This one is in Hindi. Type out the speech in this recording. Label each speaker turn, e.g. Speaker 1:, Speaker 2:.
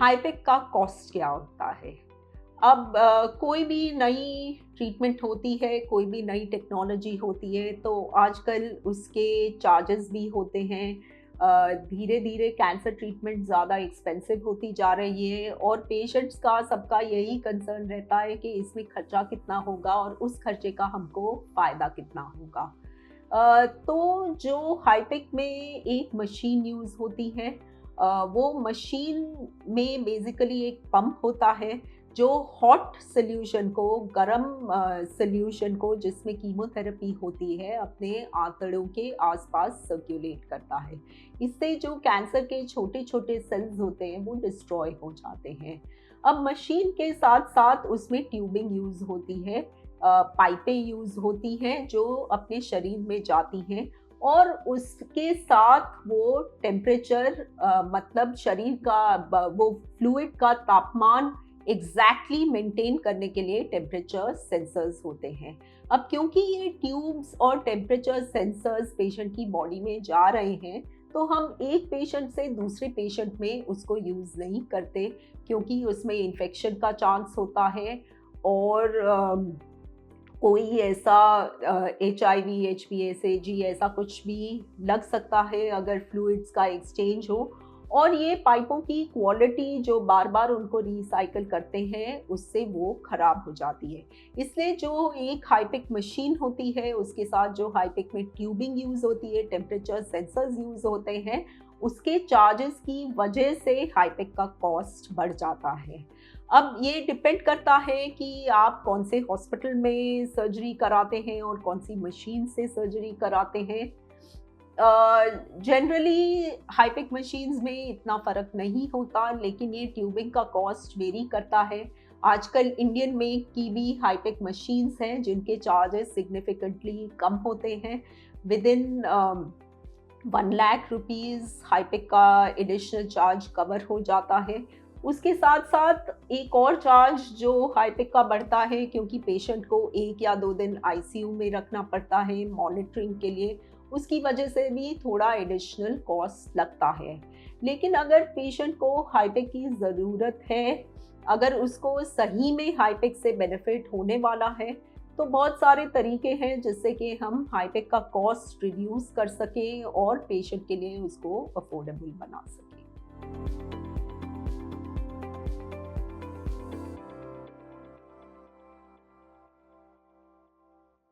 Speaker 1: हाईटेक का कॉस्ट क्या होता है? अब कोई भी नई ट्रीटमेंट होती है, कोई भी नई टेक्नोलॉजी होती है, तो आजकल उसके चार्जेस भी होते हैं। धीरे-धीरे कैंसर ट्रीटमेंट ज़्यादा एक्सपेंसिव होती जा रही है और पेशेंट्स का सबका यही कंसर्न रहता है कि इसमें खर्चा कितना होगा और उस खर्चे का हमको फ़ायदा कितना होगा। तो जो हाईटेक में एक मशीन यूज़ होती है, वो मशीन में बेसिकली एक पंप होता है जो हॉट सॉल्यूशन को, गरम सॉल्यूशन को जिसमें कीमोथेरेपी होती है, अपने आंतड़ों के आसपास सर्कुलेट करता है। इससे जो कैंसर के छोटे-छोटे सेल्स होते हैं वो डिस्ट्रॉय हो जाते हैं। अब मशीन के साथ-साथ उसमें ट्यूबिंग यूज़ होती है, पाइपें यूज़ होती हैं जो अपने शरीर में जाती हैं और उसके साथ वो टेम्परेचर, मतलब शरीर का वो फ्लूइड का तापमान एग्जैक्टली मेंटेन करने के लिए टेम्परेचर सेंसर्स होते हैं। अब क्योंकि ये ट्यूब्स और टेम्परेचर सेंसर्स पेशेंट की बॉडी में जा रहे हैं, तो हम एक पेशेंट से दूसरे पेशेंट में उसको यूज़ नहीं करते, क्योंकि उसमें इन्फेक्शन का चांस होता है और कोई ऐसा HIV, HPSAG ऐसा कुछ भी लग सकता है अगर फ्लूइड्स का एक्सचेंज हो। और ये पाइपों की क्वालिटी जो बार-बार उनको रिसाइकिल करते हैं, उससे वो खराब हो जाती है। इसलिए जो एक हाईटेक मशीन होती है, उसके साथ जो हाईटेक में ट्यूबिंग यूज़ होती है, टेम्परेचर सेंसर्स यूज़ होते हैं, उसके चार्जेस की वजह से हाईटेक का कॉस्ट बढ़ जाता है। अब ये डिपेंड करता है कि आप कौन से हॉस्पिटल में सर्जरी कराते हैं और कौन सी मशीन से सर्जरी कराते हैं। जनरली हाईटेक मशीन्स में इतना फ़र्क नहीं होता, लेकिन ये ट्यूबिंग का कॉस्ट वेरी करता है। आजकल इंडियन मेक की भी हाईटेक मशीन्स हैं जिनके चार्जेस सिग्निफिकेंटली कम होते हैं। विदिन 1 लाख रुपीज़ हाईटेक का एडिशनल चार्ज कवर हो जाता है। उसके साथ-साथ एक और चार्ज जो हाईटेक का बढ़ता है, क्योंकि पेशेंट को 1 या 2 दिन आईसीयू में रखना पड़ता है मॉनिटरिंग के लिए, उसकी वजह से भी थोड़ा एडिशनल कॉस्ट लगता है। लेकिन अगर पेशेंट को हाईटेक की ज़रूरत है, अगर उसको सही में हाईटेक से बेनिफिट होने वाला है, तो बहुत सारे तरीके हैं जिससे कि हम हाईटेक का कॉस्ट रिड्यूस कर सकें और पेशेंट के लिए उसको अफोर्डेबल बना सकें।